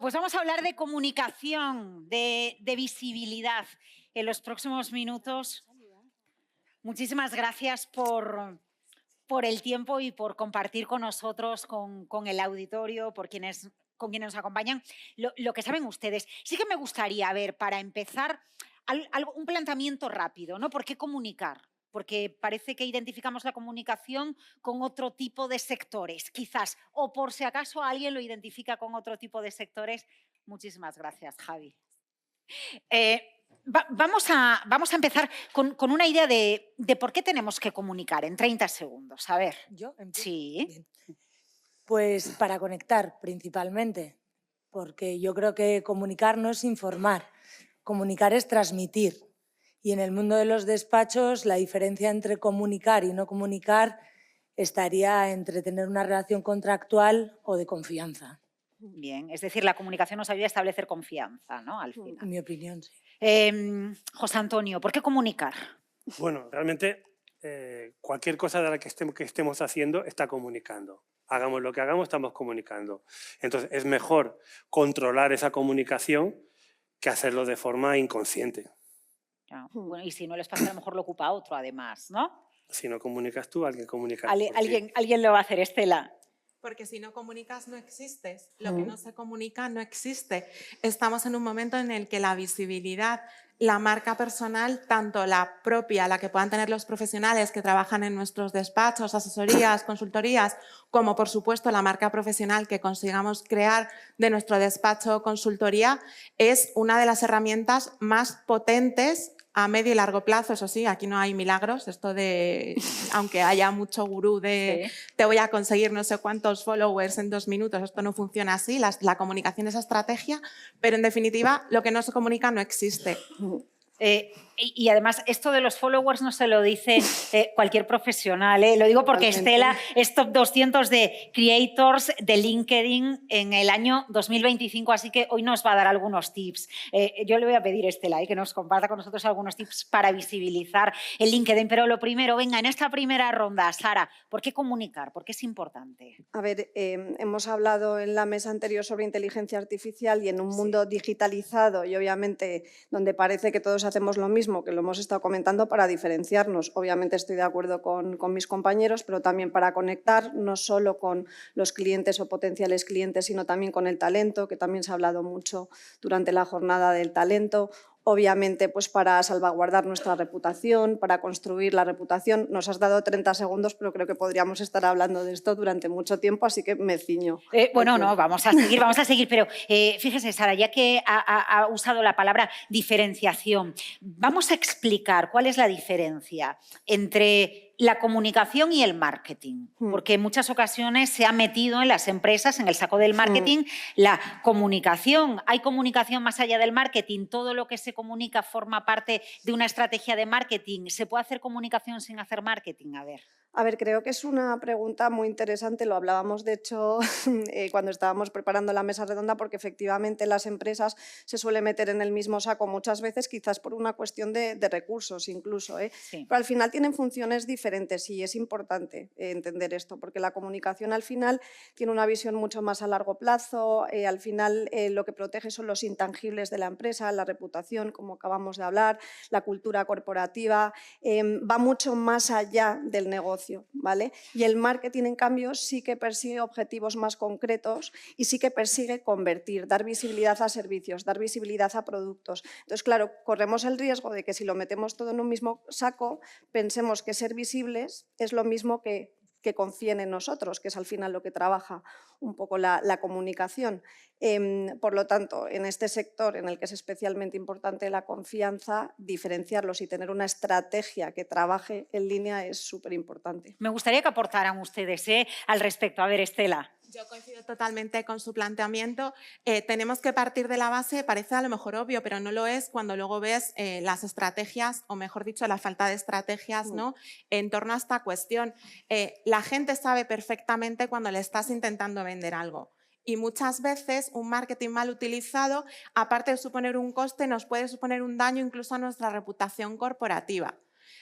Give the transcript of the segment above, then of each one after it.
Pues vamos a hablar de comunicación, de visibilidad en los próximos minutos. Muchísimas gracias por el tiempo y por compartir con nosotros, con el auditorio, con quienes nos acompañan, lo que saben ustedes. Sí que me gustaría ver, para empezar, un planteamiento rápido, ¿no? ¿Por qué comunicar? Porque parece que identificamos la comunicación con otro tipo de sectores, quizás, o por si acaso alguien lo identifica con otro tipo de sectores. Muchísimas gracias, Javi. Vamos a empezar con una idea de por qué tenemos que comunicar en 30 segundos. A ver. ¿Yo empiezo? Sí. Bien. Pues para conectar principalmente, porque yo creo que comunicar no es informar, comunicar es transmitir. Y en el mundo de los despachos la diferencia entre comunicar y no comunicar estaría entre tener una relación contractual o de confianza. Bien, es decir, la comunicación nos ayuda a establecer confianza, ¿no? Al final. En mi opinión, sí. José Antonio, ¿por qué comunicar? Bueno, realmente cualquier cosa de la que estemos haciendo está comunicando. Hagamos lo que hagamos, estamos comunicando. Entonces, es mejor controlar esa comunicación que hacerlo de forma inconsciente. Bueno, y si no el espacio a lo mejor lo ocupa otro, además, ¿no? Si no comunicas tú, alguien comunica por ti. Alguien lo va a hacer, Estela. Porque si no comunicas no existes, lo que no se comunica no existe. Estamos en un momento en el que la visibilidad, la marca personal, tanto la propia, la que puedan tener los profesionales que trabajan en nuestros despachos, asesorías, consultorías, como por supuesto la marca profesional que consigamos crear de nuestro despacho o consultoría, es una de las herramientas más potentes a medio y largo plazo. Eso sí, aquí no hay milagros, esto de, aunque haya mucho gurú de sí, te voy a conseguir no sé cuántos followers en 2 minutos, esto no funciona así, la comunicación es estrategia, pero en definitiva lo que no se comunica no existe. Y además, esto de los followers no se lo dice cualquier profesional, ¿eh? Lo digo porque Estela es top 200 de creators de LinkedIn en el año 2025, así que hoy nos va a dar algunos tips. Yo le voy a pedir a Estela que nos comparta con nosotros algunos tips para visibilizar el LinkedIn, pero lo primero, venga, en esta primera ronda, Sara, ¿por qué comunicar? ¿Por qué es importante? A ver, hemos hablado en la mesa anterior sobre inteligencia artificial y en un mundo digitalizado y obviamente donde parece que todos hacemos lo mismo, que lo hemos estado comentando, para diferenciarnos. Obviamente estoy de acuerdo con mis compañeros, pero también para conectar no solo con los clientes o potenciales clientes, sino también con el talento, que también se ha hablado mucho durante la jornada del talento. Obviamente, pues para salvaguardar nuestra reputación, para construir la reputación. Nos has dado 30 segundos, pero creo que podríamos estar hablando de esto durante mucho tiempo, así que me ciño. Bueno, no, vamos a seguir, pero fíjese, Sara, ya que ha usado la palabra diferenciación, vamos a explicar cuál es la diferencia entre la comunicación y el marketing, porque en muchas ocasiones se ha metido en las empresas, en el saco del marketing, la comunicación. ¿Hay comunicación más allá del marketing? ¿Todo lo que se comunica forma parte de una estrategia de marketing? ¿Se puede hacer comunicación sin hacer marketing? A ver, creo que es una pregunta muy interesante, lo hablábamos de hecho cuando estábamos preparando la mesa redonda, porque efectivamente las empresas se suelen meter en el mismo saco muchas veces, quizás por una cuestión de recursos incluso, Sí. Pero al final tienen funciones diferentes y es importante entender esto, porque la comunicación al final tiene una visión mucho más a largo plazo, al final lo que protege son los intangibles de la empresa, la reputación, como acabamos de hablar, la cultura corporativa, va mucho más allá del negocio. ¿Vale? Y el marketing, en cambio, sí que persigue objetivos más concretos y sí que persigue convertir, dar visibilidad a servicios, dar visibilidad a productos. Entonces, claro, corremos el riesgo de que si lo metemos todo en un mismo saco, pensemos que ser visibles es lo mismo que confíen en nosotros, que es al final lo que trabaja un poco la comunicación. Por lo tanto, en este sector en el que es especialmente importante la confianza, diferenciarlos y tener una estrategia que trabaje en línea es súper importante. Me gustaría que aportaran ustedes al respecto. A ver, Estela. Yo coincido totalmente con su planteamiento. Tenemos que partir de la base, parece a lo mejor obvio, pero no lo es cuando luego ves las estrategias, o mejor dicho, la falta de estrategias, ¿no?, en torno a esta cuestión. La gente sabe perfectamente cuando le estás intentando vender algo. Y muchas veces un marketing mal utilizado, aparte de suponer un coste, nos puede suponer un daño incluso a nuestra reputación corporativa.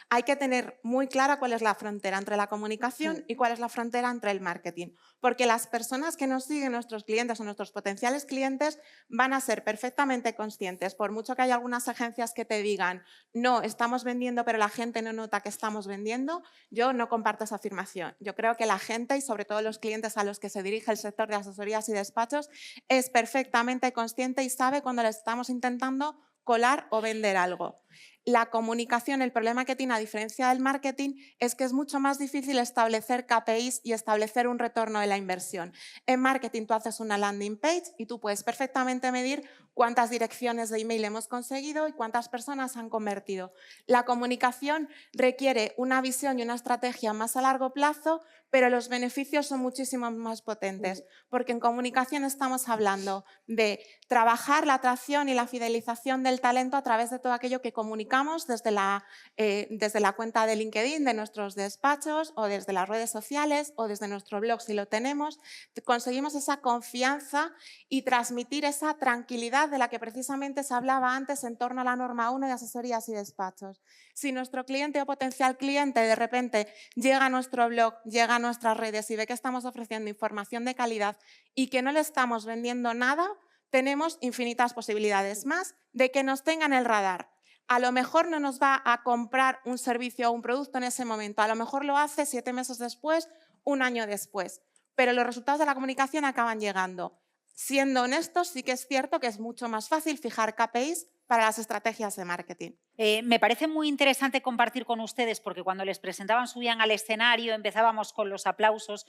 Hay que tener muy clara cuál es la frontera entre la comunicación y cuál es la frontera entre el marketing, porque las personas que nos siguen, nuestros clientes o nuestros potenciales clientes, van a ser perfectamente conscientes, por mucho que haya algunas agencias que te digan no, estamos vendiendo pero la gente no nota que estamos vendiendo, yo no comparto esa afirmación. Yo creo que la gente y sobre todo los clientes a los que se dirige el sector de asesorías y despachos es perfectamente consciente y sabe cuando le estamos intentando colar o vender algo. La comunicación, el problema que tiene a diferencia del marketing es que es mucho más difícil establecer KPIs y establecer un retorno de la inversión. En marketing tú haces una landing page y tú puedes perfectamente medir cuántas direcciones de email hemos conseguido y cuántas personas han convertido. La comunicación requiere una visión y una estrategia más a largo plazo, pero los beneficios son muchísimo más potentes, porque en comunicación estamos hablando de trabajar la atracción y la fidelización del talento a través de todo aquello que comunicamos desde la cuenta de LinkedIn, de nuestros despachos o desde las redes sociales o desde nuestro blog si lo tenemos. Conseguimos esa confianza y transmitir esa tranquilidad de la que precisamente se hablaba antes en torno a la norma 1 de asesorías y despachos. Si nuestro cliente o potencial cliente de repente llega a nuestro blog, llega a nuestras redes y ve que estamos ofreciendo información de calidad y que no le estamos vendiendo nada, tenemos infinitas posibilidades más de que nos tengan el radar. A lo mejor no nos va a comprar un servicio o un producto en ese momento, a lo mejor lo hace 7 meses después, un año después, pero los resultados de la comunicación acaban llegando. Siendo honestos, sí que es cierto que es mucho más fácil fijar KPIs para las estrategias de marketing. Me parece muy interesante compartir con ustedes, porque cuando les presentaban, subían al escenario, empezábamos con los aplausos.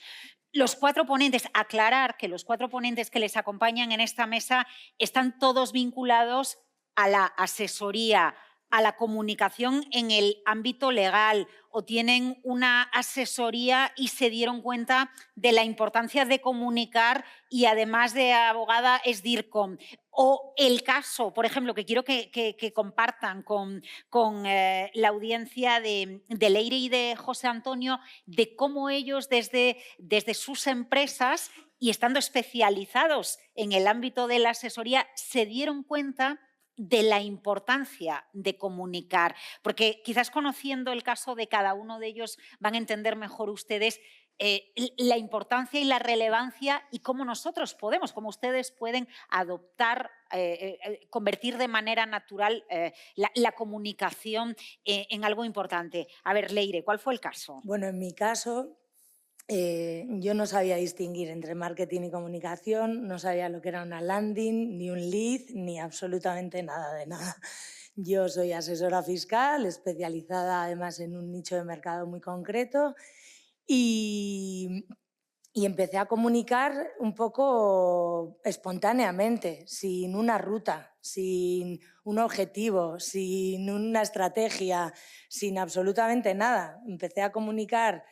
Los 4 ponentes, aclarar que los 4 ponentes que les acompañan en esta mesa están todos vinculados a la asesoría, a la comunicación en el ámbito legal, o tienen una asesoría y se dieron cuenta de la importancia de comunicar y además de abogada es DIRCOM. O el caso, por ejemplo, que quiero que compartan con la audiencia de Leire y de José Antonio, de cómo ellos desde sus empresas y estando especializados en el ámbito de la asesoría se dieron cuenta de la importancia de comunicar, porque quizás conociendo el caso de cada uno de ellos van a entender mejor ustedes la importancia y la relevancia y cómo nosotros podemos, cómo ustedes pueden adoptar, convertir de manera natural la comunicación en algo importante. A ver, Leire, ¿cuál fue el caso? Bueno, en mi caso, yo no sabía distinguir entre marketing y comunicación, no sabía lo que era una landing, ni un lead, ni absolutamente nada de nada. Yo soy asesora fiscal, especializada además en un nicho de mercado muy concreto y empecé a comunicar un poco espontáneamente, sin una ruta, sin un objetivo, sin una estrategia, sin absolutamente nada. Empecé a comunicar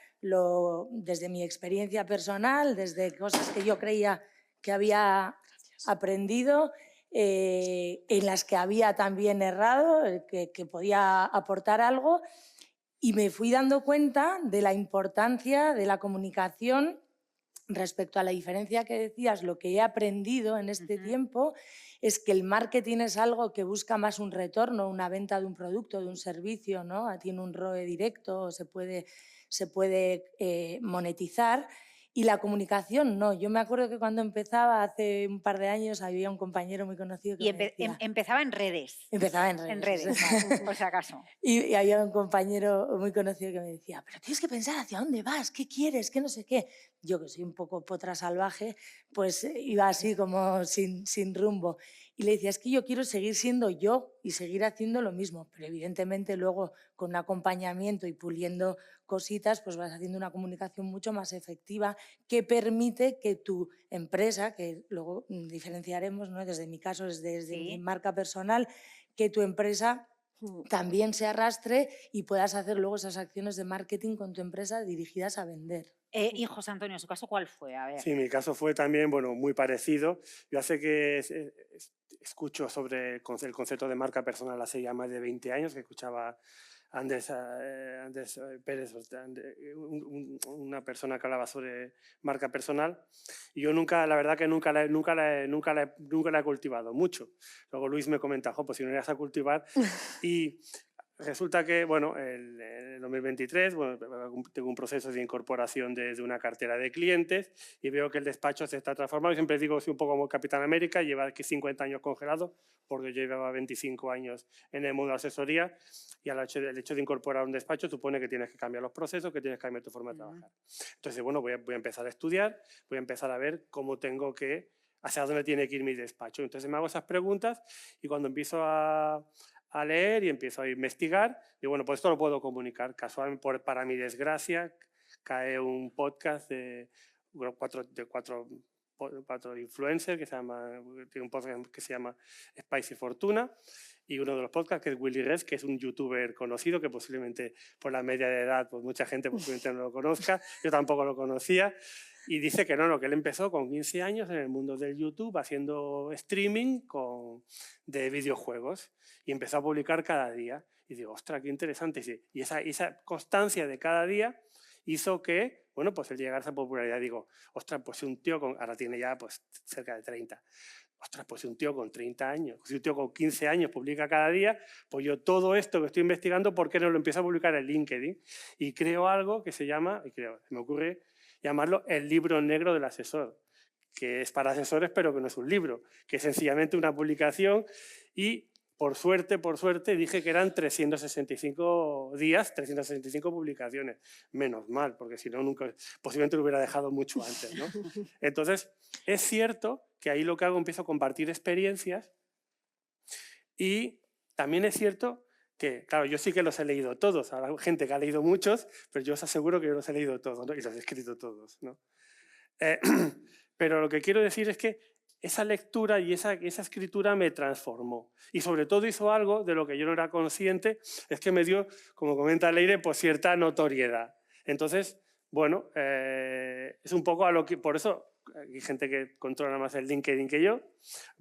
desde mi experiencia personal, desde cosas que yo creía que había aprendido, en las que había también errado, que podía aportar algo, y me fui dando cuenta de la importancia de la comunicación respecto a la diferencia que decías. Lo que he aprendido en este tiempo es que el marketing es algo que busca más un retorno, una venta de un producto, de un servicio, ¿no? Tiene un ROE directo, se puede monetizar, y la comunicación no. Yo me acuerdo que cuando empezaba hace un par de años había un compañero muy conocido que y me decía, empezaba en redes. Empezaba en redes. Vale, por si acaso. Y había un compañero muy conocido que me decía, pero tienes que pensar hacia dónde vas, qué quieres, qué no sé qué. Yo, que soy un poco potra salvaje, pues iba así como sin rumbo. Y le decía, es que yo quiero seguir siendo yo y seguir haciendo lo mismo, pero evidentemente luego con un acompañamiento y puliendo cositas, pues vas haciendo una comunicación mucho más efectiva que permite que tu empresa, que luego diferenciaremos, ¿no? Desde mi caso, desde mi marca personal, que tu empresa también se arrastre y puedas hacer luego esas acciones de marketing con tu empresa dirigidas a vender. Y José Antonio, ¿su caso cuál fue? A ver. Sí, mi caso fue también muy parecido. Yo hace que escucho sobre el concepto de marca personal hace ya más de 20 años, que escuchaba Andrés Pérez, una persona que hablaba sobre marca personal, y yo la verdad que nunca la he cultivado mucho. Luego Luis me comenta, pues si no la vas a cultivar, y resulta que, bueno, en 2023 bueno, tengo un proceso de incorporación de una cartera de clientes y veo que el despacho se está transformando. Siempre digo que soy un poco como Capitán América, lleva aquí 50 años congelado, porque yo llevaba 25 años en el mundo de asesoría y el hecho de incorporar un despacho supone que tienes que cambiar los procesos, que tienes que cambiar tu forma de trabajar. Entonces, bueno, voy a empezar a estudiar, voy a empezar a ver cómo tengo que, hacia dónde tiene que ir mi despacho. Entonces me hago esas preguntas y cuando empiezo a leer y empiezo a investigar, y bueno, pues esto lo puedo comunicar. Casualmente, para mi desgracia, cae un podcast de cuatro influencers que tiene un podcast que se llama Spicy Fortuna, y uno de los podcasts que es Willy Rex, que es un youtuber conocido que posiblemente por la media de edad pues mucha gente posiblemente no lo conozca, yo tampoco lo conocía, y dice que no, que él empezó con 15 años en el mundo del YouTube haciendo streaming de videojuegos y empezó a publicar cada día. Y digo, ostras, qué interesante. Y esa constancia de cada día hizo que, bueno, pues él llegara a esa popularidad. Digo, ostras, pues si un tío ahora tiene ya pues cerca de 30. Ostras, pues si un tío con 30 años, si un tío con 15 años publica cada día, pues yo todo esto que estoy investigando, ¿por qué no lo empiezo a publicar en LinkedIn? Y creo algo que se llama, me ocurre llamarlo el libro negro del asesor, que es para asesores pero que no es un libro, que es sencillamente una publicación y por suerte dije que eran 365 días, 365 publicaciones. Menos mal, porque si no, posiblemente lo hubiera dejado mucho antes, ¿no? Entonces, es cierto que ahí lo que hago, empiezo a compartir experiencias y también es cierto que, claro, yo sí que los he leído todos. Habrá gente que ha leído muchos, pero yo os aseguro que yo los he leído todos, ¿no? Y los he escrito todos, ¿no? Pero lo que quiero decir es que esa lectura y esa escritura me transformó. Y sobre todo hizo algo de lo que yo no era consciente, es que me dio, como comenta Leire, pues cierta notoriedad. Entonces, bueno, es un poco a lo que... Por eso hay gente que controla más el LinkedIn que yo,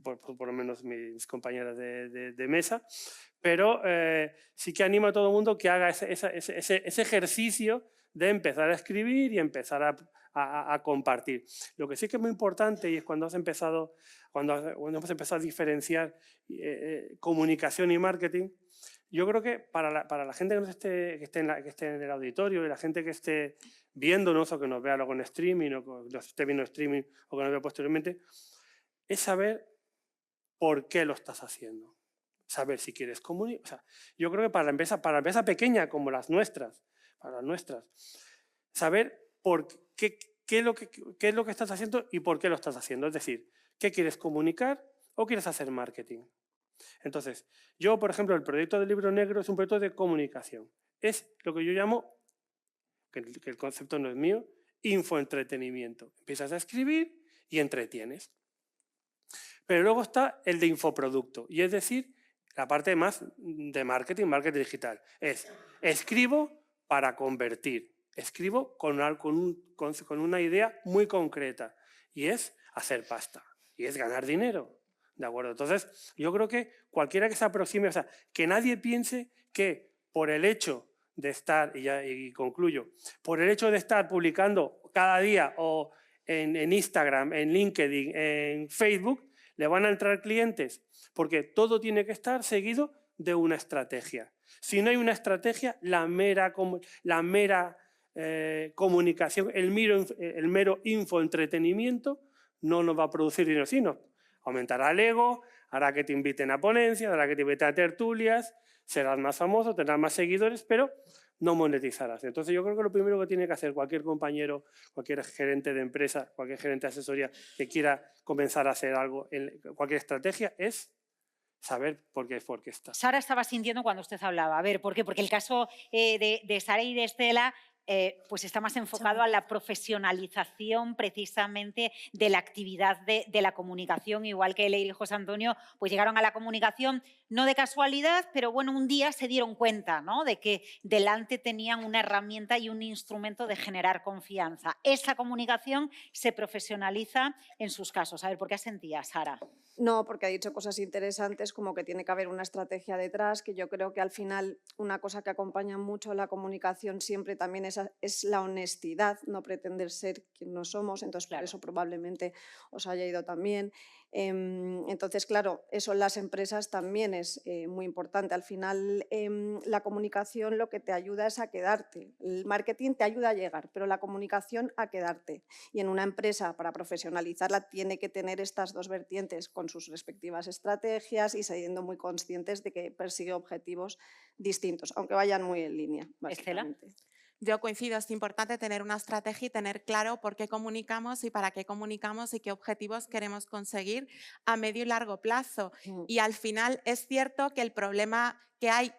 por lo menos mis compañeras de mesa, pero sí que animo a todo el mundo que haga ese ejercicio de empezar a escribir y empezar a compartir. Lo que sí que es muy importante y es cuando hemos empezado a diferenciar comunicación y marketing, yo creo que para la gente que esté en el auditorio y la gente que esté viéndonos o que nos vea luego en streaming o que nos esté viendo en streaming o que nos vea posteriormente, es saber por qué lo estás haciendo. Saber si quieres comunicar. O sea, yo creo que para la empresa pequeña como las nuestras, saber qué es lo que estás haciendo y por qué lo estás haciendo. Es decir, ¿qué quieres comunicar o quieres hacer marketing? Entonces, yo, por ejemplo, el proyecto del libro negro es un proyecto de comunicación. Es lo que yo llamo, que el concepto no es mío, infoentretenimiento. Empiezas a escribir y entretienes. Pero luego está el de infoproducto, y es decir, la parte más de marketing digital. Es escribo para convertir. Escribo con una idea muy concreta y es hacer pasta y es ganar dinero. ¿De acuerdo? Entonces, yo creo que cualquiera que se aproxime, o sea, que nadie piense que por el hecho de estar, y concluyo, por el hecho de estar publicando cada día o en Instagram, en LinkedIn, en Facebook, le van a entrar clientes, porque todo tiene que estar seguido de una estrategia. Si no hay una estrategia, la mera comunicación, el mero infoentretenimiento no nos va a producir dinero, sino aumentará el ego, hará que te inviten a ponencias, hará que te inviten a tertulias, serás más famoso, tendrás más seguidores, pero no monetizarás. Entonces yo creo que lo primero que tiene que hacer cualquier compañero, cualquier gerente de empresa, cualquier gerente de asesoría que quiera comenzar a hacer algo, cualquier estrategia, es saber por qué está. Sara estaba sintiendo cuando usted hablaba. A ver, ¿por qué? Porque el caso de Sara y de Estela pues está más enfocado a la profesionalización precisamente de la actividad de la comunicación, igual que Leire y José Antonio, pues llegaron a la comunicación no de casualidad, pero bueno, un día se dieron cuenta, ¿no?, de que delante tenían una herramienta y un instrumento de generar confianza. Esa comunicación se profesionaliza en sus casos. A ver, ¿por qué asentía, Sara? No, porque ha dicho cosas interesantes como que tiene que haber una estrategia detrás, que yo creo que al final una cosa que acompaña mucho a la comunicación siempre también es la honestidad, no pretender ser quien no somos, entonces claro, por eso probablemente os haya ido también. Entonces, claro, eso en las empresas también es muy importante. Al final, la comunicación lo que te ayuda es a quedarte. El marketing te ayuda a llegar, pero la comunicación a quedarte. Y en una empresa, para profesionalizarla, tiene que tener estas dos vertientes con sus respectivas estrategias y siendo muy conscientes de que persigue objetivos distintos, aunque vayan muy en línea, básicamente. Estela. Yo coincido, es importante tener una estrategia y tener claro por qué comunicamos y para qué comunicamos y qué objetivos queremos conseguir a medio y largo plazo. Y al final es cierto que el problema que hay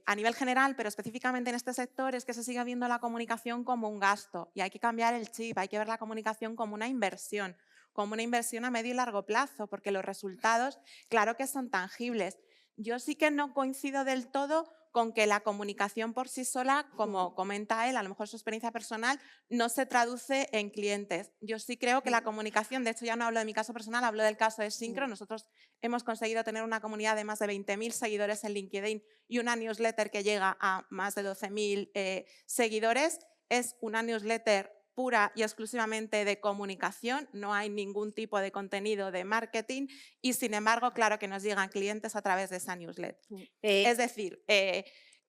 a nivel general, pero específicamente en este sector, es que se sigue viendo la comunicación como un gasto y hay que cambiar el chip, hay que ver la comunicación como una inversión a medio y largo plazo, porque los resultados, claro que son tangibles. Yo sí que no coincido del todo con que la comunicación por sí sola, como comenta él, a lo mejor su experiencia personal, no se traduce en clientes. Yo sí creo que la comunicación, de hecho ya no hablo de mi caso personal, hablo del caso de Syncro. Nosotros hemos conseguido tener una comunidad de más de 20.000 seguidores en LinkedIn y una newsletter que llega a más de 12.000 seguidores. Es una newsletter pura y exclusivamente de comunicación, no hay ningún tipo de contenido de marketing y, sin embargo, claro que nos llegan clientes a través de esa newsletter. Es decir,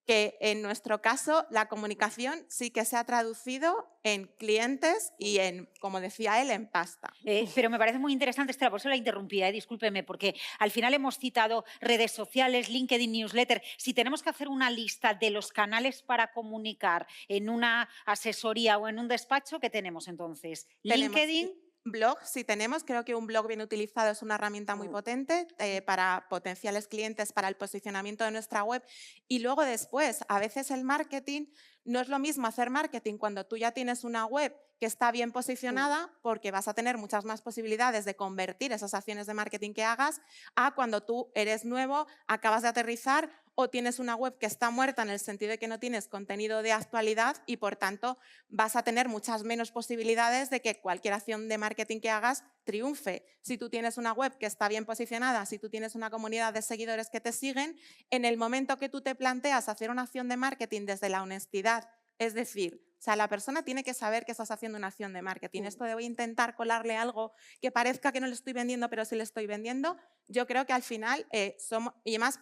que en nuestro caso la comunicación sí que se ha traducido en clientes y en, como decía él, en pasta. Pero me parece muy interesante, Estela, por eso la interrumpía, discúlpeme, porque al final hemos citado redes sociales, LinkedIn, newsletter. Si tenemos que hacer una lista de los canales para comunicar en una asesoría o en un despacho, ¿qué tenemos entonces? LinkedIn. Blog, sí tenemos, creo que un blog bien utilizado es una herramienta muy potente para potenciales clientes, para el posicionamiento de nuestra web. Y luego después, a veces el marketing, no es lo mismo hacer marketing cuando tú ya tienes una web que está bien posicionada, porque vas a tener muchas más posibilidades de convertir esas acciones de marketing que hagas, a cuando tú eres nuevo, acabas de aterrizar o tienes una web que está muerta en el sentido de que no tienes contenido de actualidad y, por tanto, vas a tener muchas menos posibilidades de que cualquier acción de marketing que hagas triunfe. Si tú tienes una web que está bien posicionada, si tú tienes una comunidad de seguidores que te siguen, en el momento que tú te planteas hacer una acción de marketing desde la honestidad, es decir, o sea, la persona tiene que saber que estás haciendo una acción de marketing. Esto de voy a intentar colarle algo que parezca que no le estoy vendiendo, pero sí le estoy vendiendo, yo creo que al final somos, y además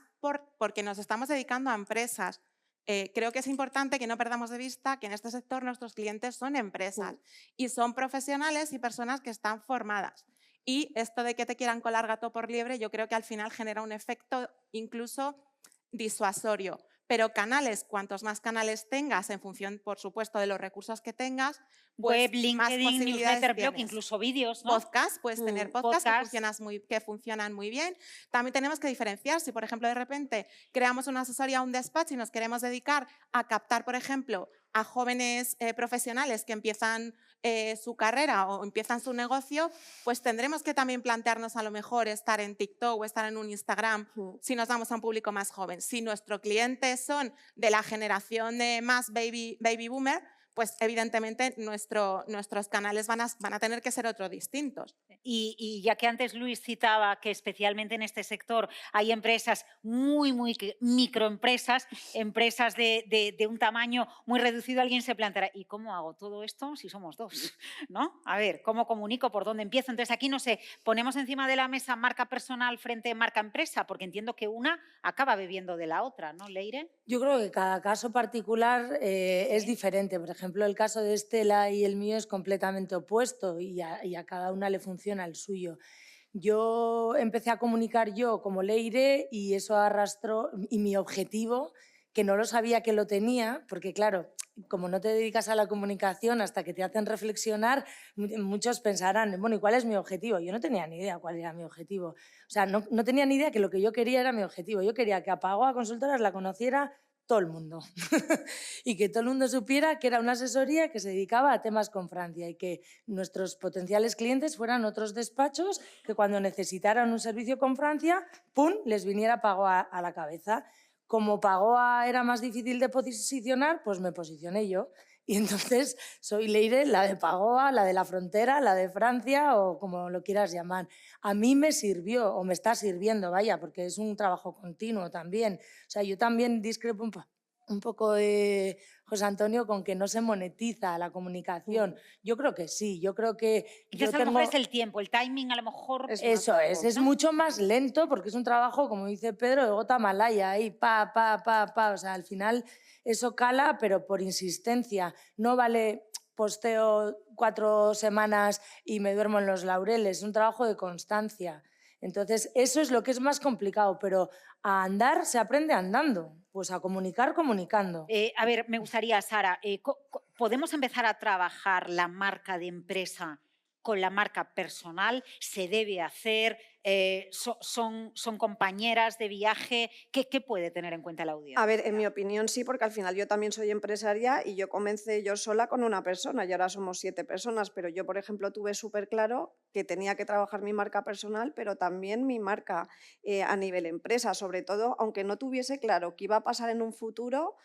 porque nos estamos dedicando a empresas, creo que es importante que no perdamos de vista que en este sector nuestros clientes son empresas y son profesionales y personas que están formadas. Y esto de que te quieran colar gato por liebre, yo creo que al final genera un efecto incluso disuasorio. Pero canales, cuantos más canales tengas, en función, por supuesto, de los recursos que tengas, pues web, más LinkedIn, posibilidades newsletter, blog, tienes. incluso vídeos, ¿no? Podcast, puedes tener podcasts que funcionan muy bien. También tenemos que diferenciar si, por ejemplo, de repente creamos una asesoría o un despacho y nos queremos dedicar a captar, por ejemplo, a jóvenes profesionales que empiezan su carrera o empiezan su negocio, pues tendremos que también plantearnos a lo mejor estar en TikTok o estar en un Instagram si nos vamos a un público más joven. Si nuestros clientes son de la generación de más baby boomer, pues evidentemente nuestros canales van a tener que ser otros distintos. Y ya que antes Luis citaba que especialmente en este sector hay empresas muy microempresas, empresas de un tamaño muy reducido, alguien se planteará, ¿y cómo hago todo esto si somos dos? ¿No? A ver, ¿cómo comunico? ¿Por dónde empiezo? Entonces aquí, no sé, ponemos encima de la mesa marca personal frente a marca empresa, porque entiendo que una acaba bebiendo de la otra, ¿no, Leire? Yo creo que cada caso particular es diferente. Por ejemplo, el caso de Estela y el mío es completamente opuesto y a cada una le funciona el suyo. Yo empecé a comunicar yo como Leire y eso arrastró, y mi objetivo, que no lo sabía que lo tenía, porque claro, como no te dedicas a la comunicación hasta que te hacen reflexionar, muchos pensarán, bueno, ¿y cuál es mi objetivo? Yo no tenía ni idea cuál era mi objetivo. O sea, no tenía ni idea que lo que yo quería era mi objetivo. Yo quería que Apagó a Consultoras la conociera todo el mundo y que todo el mundo supiera que era una asesoría que se dedicaba a temas con Francia y que nuestros potenciales clientes fueran otros despachos que cuando necesitaran un servicio con Francia, ¡pum!, les viniera Apagó a la cabeza. Como Apagó era más difícil de posicionar, pues me posicioné yo. Y entonces soy Leire, la de Apagó, la de la frontera, la de Francia o como lo quieras llamar. A mí me sirvió o me está sirviendo, vaya, porque es un trabajo continuo también. O sea, yo también discrepo un poco. un poco de José Antonio con que no se monetiza la comunicación. Yo creo que sí, yo creo que Quizás a lo mejor es el tiempo, el timing a lo mejor... Eso es mucho más lento porque es un trabajo, como dice Pedro, de gota malaya, ahí pa, o sea, al final eso cala, pero por insistencia. No vale posteo 4 semanas y me duermo en los laureles, es un trabajo de constancia. Entonces, eso es lo que es más complicado, pero a andar se aprende andando, pues a comunicar comunicando. A ver, me gustaría, Sara, ¿podemos empezar a trabajar la marca de empresa con la marca personal? ¿Se debe hacer? ¿Son compañeras de viaje? ¿Qué puede tener en cuenta la audiencia? A ver, en mi opinión sí, porque al final yo también soy empresaria y yo comencé yo sola con una persona y ahora somos 7 personas, pero yo, por ejemplo, tuve súper claro que tenía que trabajar mi marca personal, pero también mi marca a nivel empresa, sobre todo, aunque no tuviese claro qué iba a pasar en un futuro.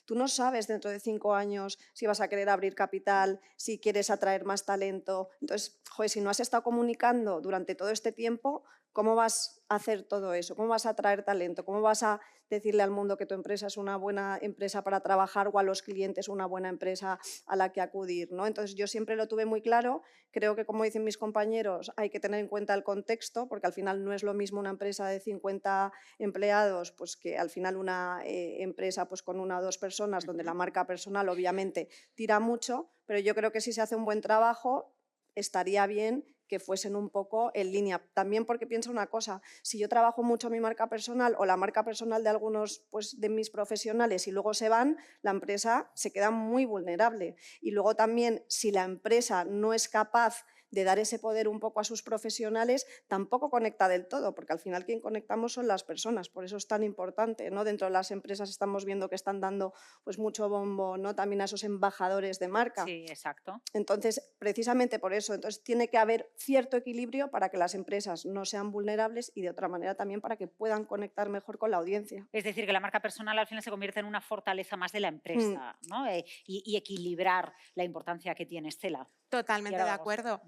Tú no sabes dentro de 5 años si vas a querer abrir capital, si quieres atraer más talento. Entonces, joder, si no has estado comunicando durante todo este tiempo, ¿cómo vas a hacer todo eso? ¿Cómo vas a atraer talento? ¿Cómo vas a decirle al mundo que tu empresa es una buena empresa para trabajar o a los clientes una buena empresa a la que acudir, ¿no? Entonces, yo siempre lo tuve muy claro. Creo que, como dicen mis compañeros, hay que tener en cuenta el contexto, porque al final no es lo mismo una empresa de 50 empleados pues que al final una empresa pues con 1 o 2 personas, donde la marca personal obviamente tira mucho, pero yo creo que si se hace un buen trabajo estaría bien que fuesen un poco en línea. También porque pienso una cosa, si yo trabajo mucho mi marca personal o la marca personal de algunos pues, de mis profesionales y luego se van, la empresa se queda muy vulnerable. Y luego también, si la empresa no es capaz de dar ese poder un poco a sus profesionales, tampoco conecta del todo, porque al final quien conectamos son las personas, por eso es tan importante, ¿no? Dentro de las empresas estamos viendo que están dando pues, mucho bombo, ¿no? También a esos embajadores de marca. Sí, exacto. Entonces, precisamente por eso, entonces tiene que haber cierto equilibrio para que las empresas no sean vulnerables y de otra manera también para que puedan conectar mejor con la audiencia. Es decir, que la marca personal al final se convierte en una fortaleza más de la empresa, ¿no? Y equilibrar la importancia que tiene, Estela. Totalmente de acuerdo.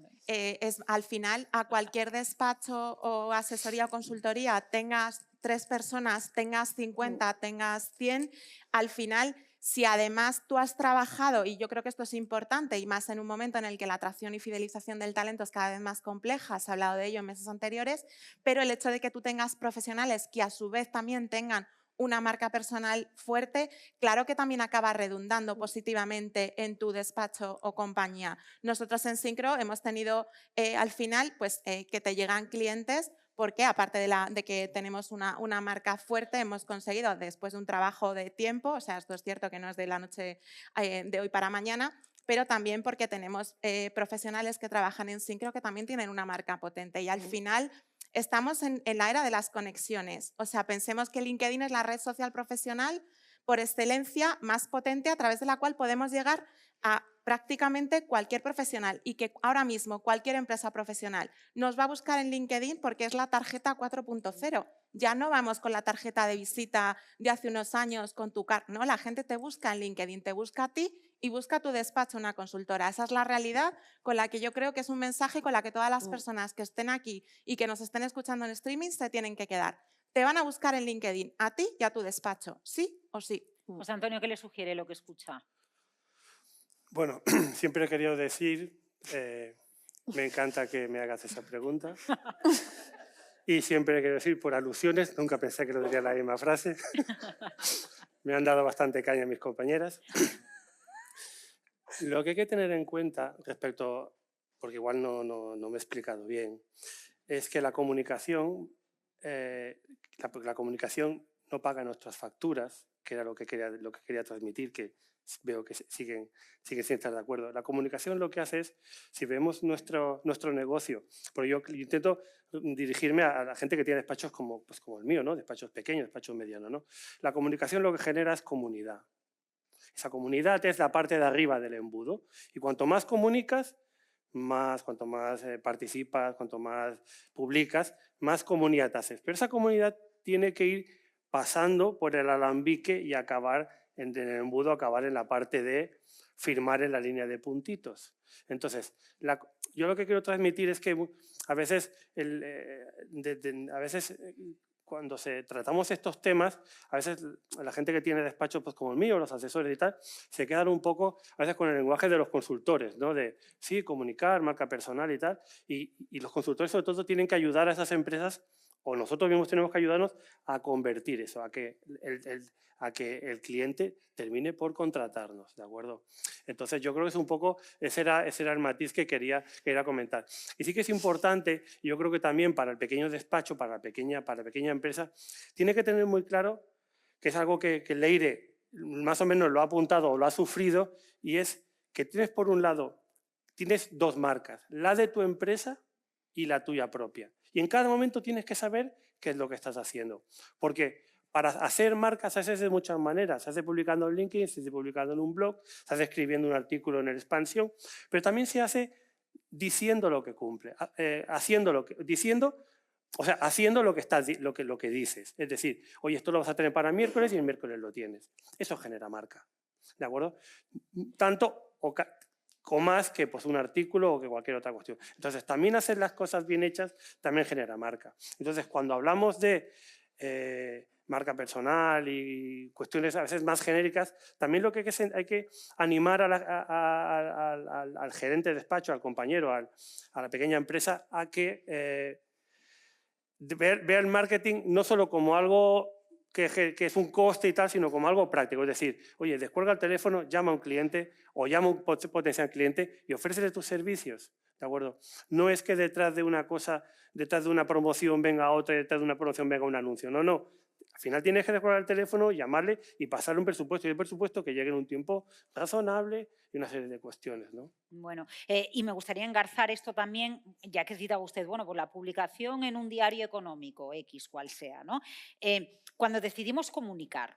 Al final, a cualquier despacho o asesoría o consultoría, tengas 3 personas, tengas 50, tengas 100, al final, si además tú has trabajado, y yo creo que esto es importante, y más en un momento en el que la atracción y fidelización del talento es cada vez más compleja, se ha hablado de ello en meses anteriores, pero el hecho de que tú tengas profesionales que a su vez también tengan una marca personal fuerte, claro que también acaba redundando positivamente en tu despacho o compañía. Nosotros en Syncro hemos tenido al final pues, que te llegan clientes porque aparte de que tenemos una marca fuerte, hemos conseguido después de un trabajo de tiempo, o sea, esto es cierto que no es de la noche de hoy para mañana, pero también porque tenemos profesionales que trabajan en Syncro que también tienen una marca potente y al final estamos en la era de las conexiones. O sea, pensemos que LinkedIn es la red social profesional por excelencia más potente a través de la cual podemos llegar a prácticamente cualquier profesional y que ahora mismo cualquier empresa profesional nos va a buscar en LinkedIn porque es la tarjeta 4.0. Ya no vamos con la tarjeta de visita de hace unos años con tu no, la gente te busca en LinkedIn, te busca a ti y busca tu despacho una consultora. Esa es la realidad con la que yo creo que es un mensaje con la que todas las personas que estén aquí y que nos estén escuchando en streaming se tienen que quedar. Te van a buscar en LinkedIn, a ti y a tu despacho, sí o sí. José Antonio, ¿qué le sugiere lo que escucha? Bueno, siempre he querido decir, me encanta que me hagas esa pregunta. Y siempre he querido decir, por alusiones, nunca pensé que lo diría la misma frase. Me han dado bastante caña mis compañeras. Lo que hay que tener en cuenta respecto, porque igual no me he explicado bien, es que la comunicación, la comunicación no paga nuestras facturas, que era lo que quería transmitir, que veo que siguen sin estar de acuerdo. La comunicación lo que hace es, si vemos nuestro negocio, porque yo intento dirigirme a la gente que tiene despachos como el mío, ¿no? Despachos pequeños, despachos medianos, ¿no? La comunicación lo que genera es comunidad. Esa comunidad es la parte de arriba del embudo y cuanto más comunicas, cuanto más participas, cuanto más publicas, más comunidad haces. Pero esa comunidad tiene que ir pasando por el alambique y acabar en el embudo, acabar en la parte de firmar en la línea de puntitos. Entonces, yo lo que quiero transmitir es que a veces cuando tratamos estos temas, a veces la gente que tiene despachos pues, como el mío, los asesores y tal, se quedan un poco a veces con el lenguaje de los consultores, ¿no? De sí, comunicar, marca personal y tal. Y los consultores sobre todo tienen que ayudar a esas empresas, o nosotros mismos tenemos que ayudarnos a convertir eso, a que el cliente termine por contratarnos, ¿de acuerdo? Entonces yo creo que es un poco, ese era el matiz que quería comentar. Y sí que es importante, y yo creo que también para el pequeño despacho, para la pequeña empresa, tiene que tener muy claro que es algo que Leire más o menos lo ha apuntado o lo ha sufrido, y es que tienes por un lado, tienes dos marcas, la de tu empresa y la tuya propia. Y en cada momento tienes que saber qué es lo que estás haciendo. Porque para hacer marcas se hace de muchas maneras. Se hace publicando en LinkedIn, se hace publicando en un blog, se hace escribiendo un artículo en el Expansión, pero también se hace diciendo lo que cumple, haciendo lo que dices. Es decir, oye, esto lo vas a tener para miércoles y el miércoles lo tienes. Eso genera marca, ¿de acuerdo? Tanto o más que pues, un artículo o que cualquier otra cuestión. Entonces, también hacer las cosas bien hechas también genera marca. Entonces, cuando hablamos de marca personal y cuestiones a veces más genéricas, también lo que hay que animar al gerente de despacho, al compañero, a la pequeña empresa, a que vea el marketing no solo como algo que es un coste y tal, sino como algo práctico. Es decir, oye, descuelga el teléfono, llama a un cliente o llama a un potencial cliente y ofrécele tus servicios, ¿de acuerdo? No es que detrás de una cosa, detrás de una promoción venga otra y detrás de una promoción venga un anuncio. No, no. Al final tienes que descolgar el teléfono, llamarle y pasarle un presupuesto. Y el presupuesto que llegue en un tiempo razonable y una serie de cuestiones, ¿no? Bueno, y me gustaría engarzar esto también, ya que citaba usted, bueno, pues la publicación en un diario económico, X, cual sea, ¿no? Cuando decidimos comunicar,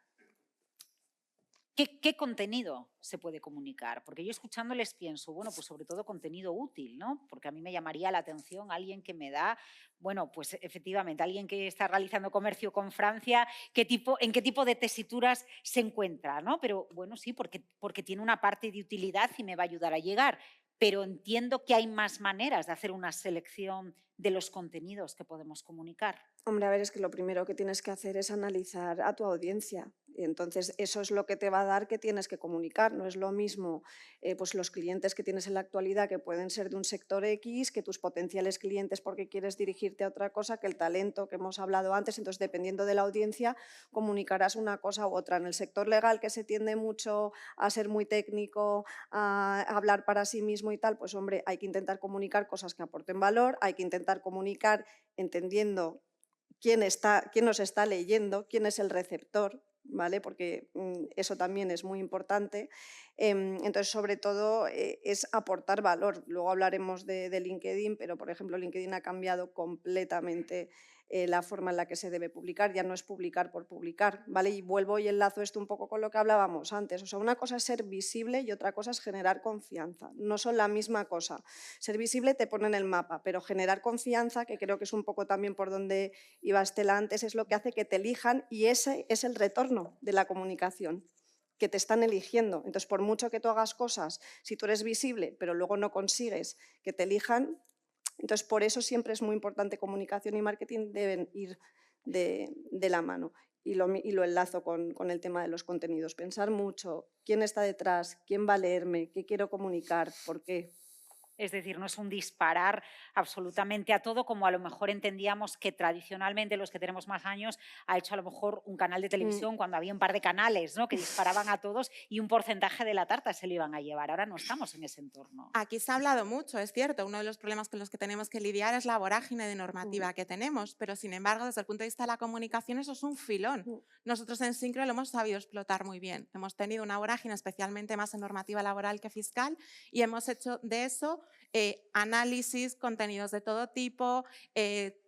¿qué contenido se puede comunicar? Porque yo escuchándoles pienso, bueno, pues sobre todo contenido útil, ¿no? Porque a mí me llamaría la atención alguien que me da, bueno, pues efectivamente, alguien que está realizando comercio con Francia, en qué tipo de tesituras se encuentra, ¿no? Pero bueno, sí, porque tiene una parte de utilidad y me va a ayudar a llegar. Pero entiendo que hay más maneras de hacer una selección de los contenidos que podemos comunicar. Hombre, a ver, es que lo primero que tienes que hacer es analizar a tu audiencia. Y entonces, eso es lo que te va a dar que tienes que comunicar. No es lo mismo pues los clientes que tienes en la actualidad, que pueden ser de un sector X, que tus potenciales clientes porque quieres dirigirte a otra cosa, que el talento que hemos hablado antes. Entonces, dependiendo de la audiencia, comunicarás una cosa u otra. En el sector legal, que se tiende mucho a ser muy técnico, a hablar para sí mismo y tal, pues hombre, hay que intentar comunicar cosas que aporten valor, hay que intentar comunicar entendiendo quién nos está leyendo, quién es el receptor, ¿vale? Porque eso también es muy importante. Entonces, sobre todo, es aportar valor. Luego hablaremos de LinkedIn, pero, por ejemplo, LinkedIn ha cambiado completamente la forma en la que se debe publicar. Ya no es publicar por publicar, ¿vale? Y vuelvo y enlazo esto un poco con lo que hablábamos antes. O sea, una cosa es ser visible y otra cosa es generar confianza. No son la misma cosa. Ser visible te pone en el mapa, pero generar confianza, que creo que es un poco también por donde iba Estela antes, es lo que hace que te elijan, y ese es el retorno de la comunicación, que te están eligiendo. Entonces, por mucho que tú hagas cosas, si tú eres visible, pero luego no consigues que te elijan, entonces por eso siempre es muy importante. Comunicación y marketing deben ir de la mano. Y lo enlazo con el tema de los contenidos. Pensar mucho quién está detrás, quién va a leerme, qué quiero comunicar, por qué. Es decir, no es un disparar absolutamente a todo, como a lo mejor entendíamos que tradicionalmente los que tenemos más años ha hecho a lo mejor un canal de televisión cuando había un par de canales, ¿no? Que disparaban a todos y un porcentaje de la tarta se lo iban a llevar. Ahora no estamos en ese entorno. Aquí se ha hablado mucho, es cierto. Uno de los problemas con los que tenemos que lidiar es la vorágine de normativa que tenemos, pero sin embargo, desde el punto de vista de la comunicación, eso es un filón. Nosotros en Syncro lo hemos sabido explotar muy bien. Hemos tenido una vorágine especialmente más en normativa laboral que fiscal y hemos hecho de eso análisis, contenidos de todo tipo.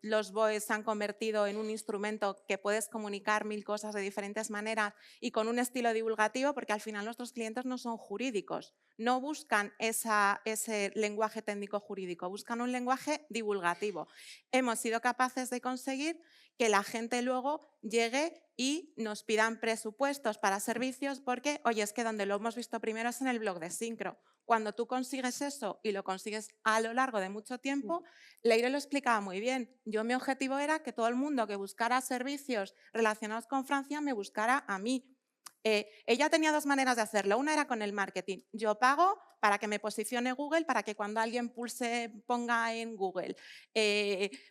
Los BOEs se han convertido en un instrumento que puedes comunicar 1000 cosas de diferentes maneras y con un estilo divulgativo, porque al final nuestros clientes no son jurídicos, no buscan ese lenguaje técnico jurídico, buscan un lenguaje divulgativo. Hemos sido capaces de conseguir que la gente luego llegue y nos pidan presupuestos para servicios porque, oye, es que donde lo hemos visto primero es en el blog de Syncro. cuando tú consigues eso y lo consigues a lo largo de mucho tiempo, Leire lo explicaba muy bien. Mi objetivo era que todo el mundo que buscara servicios relacionados con Francia me buscara a mí. Ella tenía dos maneras de hacerlo. Una era con el marketing. Yo pago para que me posicione Google, para que cuando alguien ponga en Google,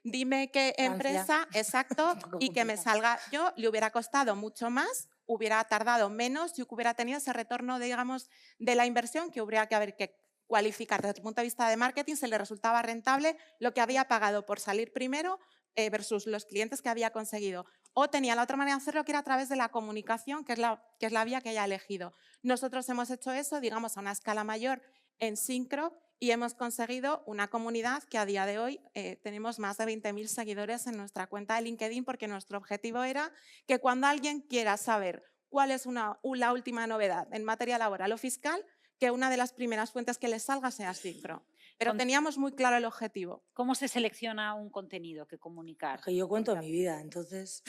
dime qué Francia. empresa, exacto, y que me salga. Yo le hubiera costado mucho más, hubiera tardado menos y hubiera tenido ese retorno, digamos, de la inversión que hubiera que haber que cualificar. Desde el punto de vista de marketing, se le resultaba rentable lo que había pagado por salir primero versus los clientes que había conseguido. O tenía la otra manera de hacerlo, que era a través de la comunicación, que es la vía que haya elegido. Nosotros hemos hecho eso, digamos, a una escala mayor en Syncro y hemos conseguido una comunidad que a día de hoy tenemos más de 20.000 seguidores en nuestra cuenta de LinkedIn, porque nuestro objetivo era que cuando alguien quiera saber cuál es la última novedad en materia laboral o fiscal, que una de las primeras fuentes que les salga sea Syncro. Pero teníamos muy claro el objetivo. ¿Cómo se selecciona un contenido que comunicar? Que yo cuento mi vida, entonces,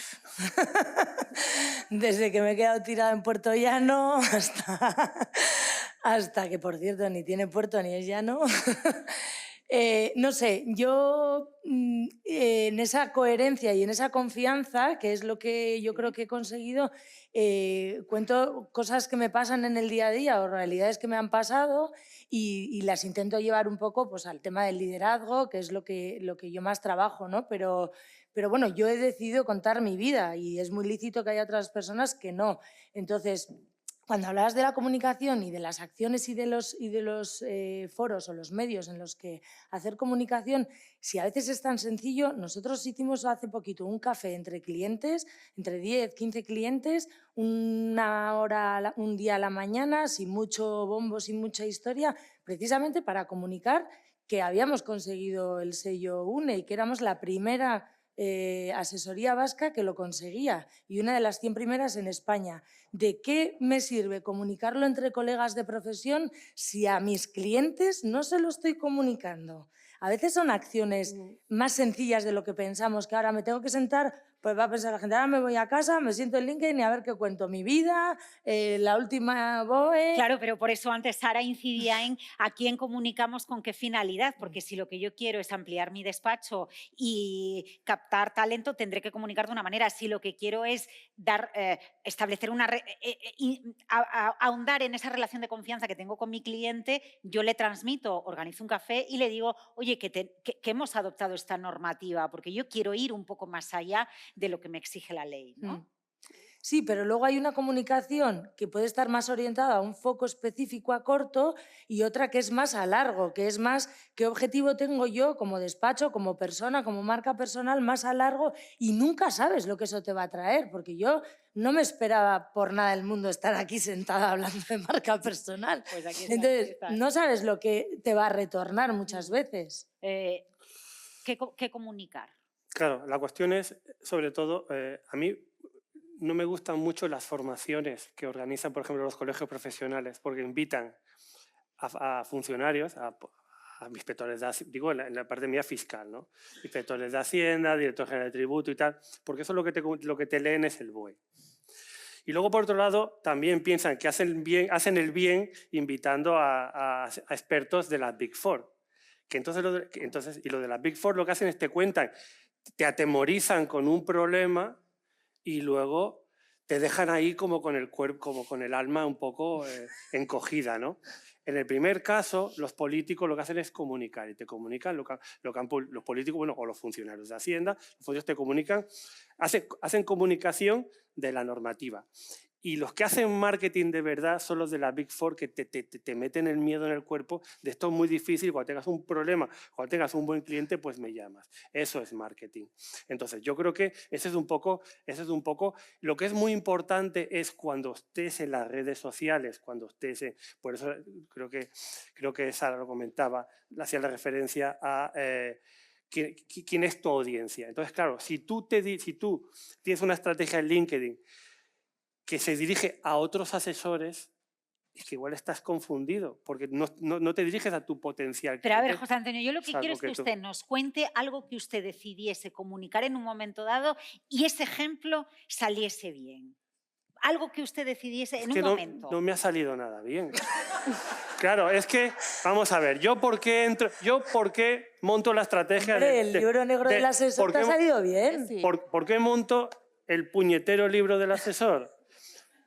desde que me he quedado tirada en Puerto Llano hasta que, por cierto, ni tiene puerto ni es llano. No sé, yo en esa coherencia y en esa confianza, que es lo que yo creo que he conseguido, cuento cosas que me pasan en el día a día o realidades que me han pasado y las intento llevar un poco pues, al tema del liderazgo, que es lo que yo más trabajo, ¿no? Pero bueno, yo he decidido contar mi vida y es muy lícito que haya otras personas que no. Entonces, cuando hablabas de la comunicación y de las acciones y de los foros o los medios en los que hacer comunicación, si a veces es tan sencillo, nosotros hicimos hace poquito un café entre clientes, entre 10, 15 clientes, una hora, un día a la mañana, sin mucho bombo, sin mucha historia, precisamente para comunicar que habíamos conseguido el sello UNE y que éramos la primera asesoría vasca que lo conseguía y una de las 100 primeras en España. ¿De qué me sirve comunicarlo entre colegas de profesión si a mis clientes no se lo estoy comunicando? A veces son acciones más sencillas de lo que pensamos, que ahora me tengo que sentar, pues va a pensar la gente, ahora me voy a casa, me siento en LinkedIn y a ver qué cuento, mi vida, la última BOE... Claro, pero por eso antes Sara incidía en a quién comunicamos con qué finalidad, porque si lo que yo quiero es ampliar mi despacho y captar talento, tendré que comunicar de una manera. Si lo que quiero es establecer ahondar en esa relación de confianza que tengo con mi cliente, yo le transmito, organizo un café y le digo, oye, que hemos adoptado esta normativa, porque yo quiero ir un poco más allá de lo que me exige la ley, ¿no? Sí, pero luego hay una comunicación que puede estar más orientada a un foco específico a corto y otra que es más a largo, que es más qué objetivo tengo yo como despacho, como persona, como marca personal, más a largo, y nunca sabes lo que eso te va a traer, porque yo no me esperaba por nada del mundo estar aquí sentada hablando de marca personal. Pues aquí está, entonces, no sabes lo que te va a retornar muchas veces. ¿Qué comunicar? Claro, la cuestión es, sobre todo, a mí no me gustan mucho las formaciones que organizan, por ejemplo, los colegios profesionales, porque invitan a funcionarios, a inspectores de Hacienda, digo en la parte mía fiscal, ¿no? Inspectores de Hacienda, director general de tributo y tal, porque eso lo que te leen es el BOE. Y luego, por otro lado, también piensan que hacen el bien invitando a expertos de las Big Four. Y lo de las Big Four lo que hacen es te cuentan, te atemorizan con un problema y luego te dejan ahí como con el cuerpo, como con el alma un poco encogida, ¿no? En el primer caso, los políticos lo que hacen es comunicar, y te comunican los políticos, bueno, o los funcionarios de Hacienda, los funcionarios te comunican, hacen comunicación de la normativa. Y los que hacen marketing de verdad son los de la Big Four, que te meten el miedo en el cuerpo de esto es muy difícil, cuando tengas un problema, cuando tengas un buen cliente, pues me llamas. Eso es marketing. Entonces, yo creo que ese es un poco, lo que es muy importante es cuando estés en las redes sociales, cuando estés por eso creo que Sara lo comentaba, hacía la referencia a... ¿quién es tu audiencia? Entonces, claro, si tú tienes una estrategia en LinkedIn que se dirige a otros asesores, es que igual estás confundido, porque no te diriges a tu potencial cliente. Pero a ver, José Antonio, yo lo que quiero es que usted nos cuente algo que usted decidiese comunicar en un momento dado y ese ejemplo saliese bien. algo que usted decidiese en un momento. No me ha salido nada bien. Claro, es que, vamos a ver, ¿yo por qué monto la estrategia? Hombre, el libro negro del asesor te ha salido bien. Sí. ¿Por qué monto el puñetero libro del asesor?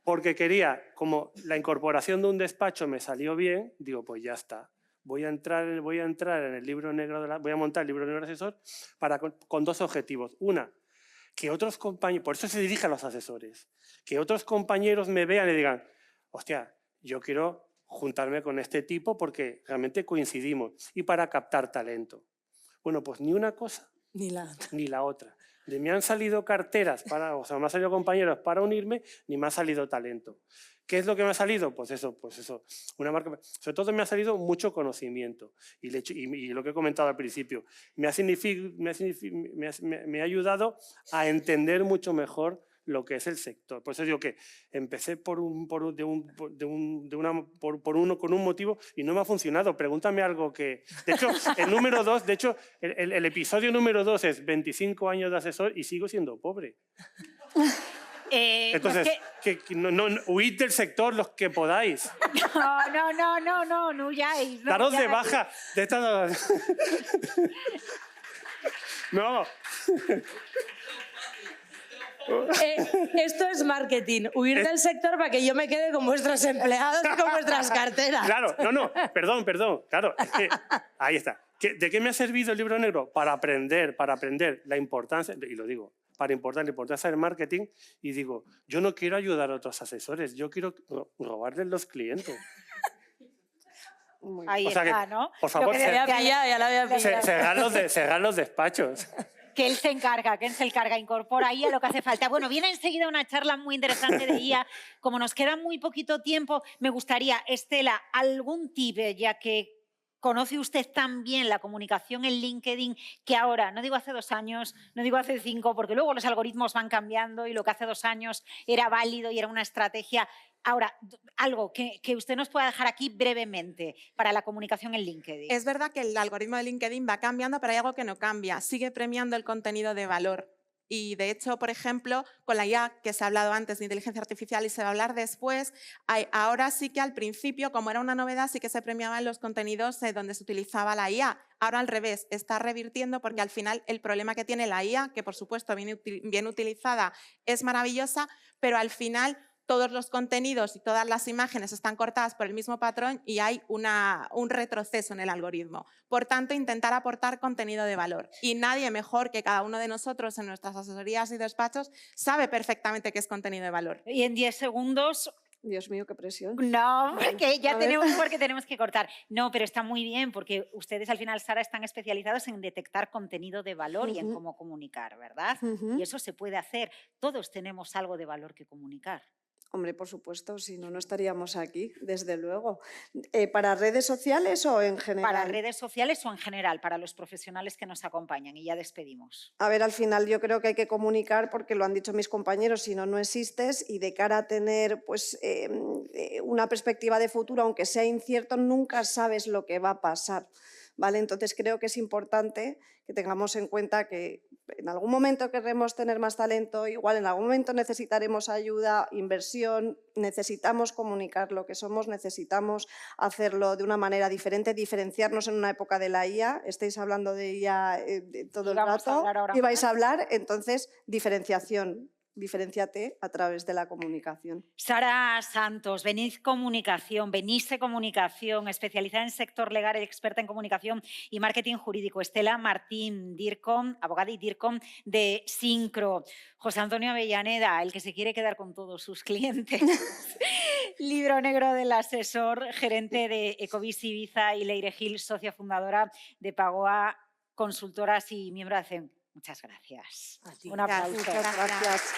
Porque quería, como la incorporación de un despacho me salió bien, digo, pues ya está. Voy a entrar en el libro negro, voy a montar el libro negro del asesor con dos objetivos. Una, que otros compañeros, por eso se dirige a los asesores, que otros compañeros me vean y digan, hostia, yo quiero juntarme con este tipo porque realmente coincidimos y para captar talento. Bueno, pues ni una cosa Ni la otra. ni la otra. Ni me han salido carteras, me han salido compañeros para unirme, ni me ha salido talento. ¿Qué es lo que me ha salido? Pues eso, una marca. Sobre todo me ha salido mucho conocimiento y lo que he comentado al principio. Me ha ayudado a entender mucho mejor lo que es el sector. Por eso digo que empecé con un motivo y no me ha funcionado. Pregúntame algo que... De hecho, el episodio número 2 es 25 años de asesor y sigo siendo pobre. Entonces, huid del sector los que podáis. No huyáis. Daros de baja de esta... No. Esto es marketing, huir del sector para que yo me quede con vuestros empleados y con vuestras carteras. Claro, perdón, claro, es que, ahí está. ¿De qué me ha servido el libro negro? Para aprender la importancia, y lo digo, la importancia del marketing, y digo, yo no quiero ayudar a otros asesores, yo quiero robarles los clientes. Ahí está, ¿no? Por favor, Ya la había pillado. cerrar los despachos. Que él se encarga, incorpora IA lo que hace falta. Bueno, viene enseguida una charla muy interesante de IA. Como nos queda muy poquito tiempo, me gustaría, Estela, algún tip, ya que conoce usted tan bien la comunicación en LinkedIn, que ahora, no digo hace 2 años, no digo hace 5, porque luego los algoritmos van cambiando y lo que hace 2 años era válido y era una estrategia. Ahora, algo que usted nos pueda dejar aquí brevemente para la comunicación en LinkedIn. Es verdad que el algoritmo de LinkedIn va cambiando, pero hay algo que no cambia. Sigue premiando el contenido de valor. Y de hecho, por ejemplo, con la IA que se ha hablado antes de inteligencia artificial y se va a hablar después, ahora sí que al principio, como era una novedad, sí que se premiaban los contenidos donde se utilizaba la IA. Ahora al revés, está revirtiendo porque al final el problema que tiene la IA, que por supuesto bien utilizada es maravillosa, pero al final todos los contenidos y todas las imágenes están cortadas por el mismo patrón y hay un retroceso en el algoritmo. Por tanto, intentar aportar contenido de valor. Y nadie mejor que cada uno de nosotros en nuestras asesorías y despachos sabe perfectamente qué es contenido de valor. Y en 10 segundos... Dios mío, qué presión. No, porque ya tenemos que cortar. No, pero está muy bien porque ustedes al final, Sara, están especializados en detectar contenido de valor y en cómo comunicar, ¿verdad? Y eso se puede hacer. Todos tenemos algo de valor que comunicar. Hombre, por supuesto, si no, no estaríamos aquí, desde luego. ¿Para redes sociales o en general? Para redes sociales o en general, para los profesionales que nos acompañan. Y ya despedimos. A ver, al final yo creo que hay que comunicar, porque lo han dicho mis compañeros, si no, no existes, y de cara a tener pues, una perspectiva de futuro, aunque sea incierto, nunca sabes lo que va a pasar. ¿Vale? Entonces creo que es importante que tengamos en cuenta que en algún momento querremos tener más talento, igual en algún momento necesitaremos ayuda, inversión, necesitamos comunicar lo que somos, necesitamos hacerlo de una manera diferente, diferenciarnos en una época de la IA, estáis hablando de IA todo el rato y vais a hablar, entonces diferenciación. Diferénciate a través de la comunicación. Sara Santos, Venice Comunicación, especializada en sector legal, experta en comunicación y marketing jurídico. Estela Martín, DIRCOM, abogada y DIRCOM de Syncro. José Antonio Avellaneda, el que se quiere quedar con todos sus clientes. Libro negro del asesor, gerente de Ecovis Ibiza y Leire Gil, socia fundadora de Pagoa Consultoras y miembro de ACEM. Muchas gracias. A ti. Un aplauso. Muchas gracias.